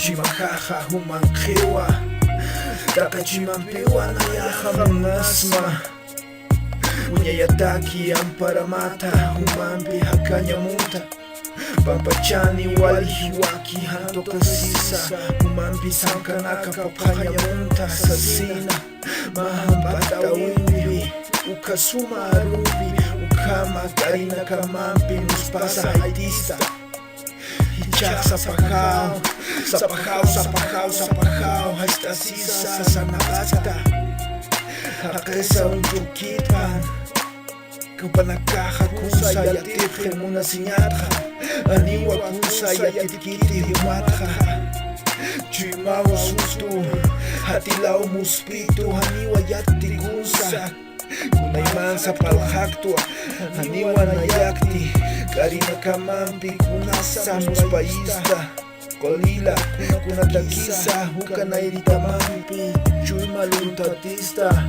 Chimakaja humankiwa Takachimampiwa na yaha munasma Unyayataki amparamata humampi hakanyamuta Pampachani walihiwaki hantoka sisa Humampi sankanaka papanyamunta sasina Mahambata wimbi ukasuma arubi Ukama karina kamampi nuspasa haitista Hichak sapakao, sapakao, sapakao, sapakao Hasta sisa sanabasta Hakesa untukitan Kupanakaja kusa yatifje muna sinyatja Aniwa kusa yatikiti humatja Chimao sustu Hatilao muspitu Aniwa yatikusa Kunaymansa paljaktua Aniwa nayakti Karina kamampi kunasa muspaista Kolila kunatakisa Huka nairitamampi Chuymaluntatista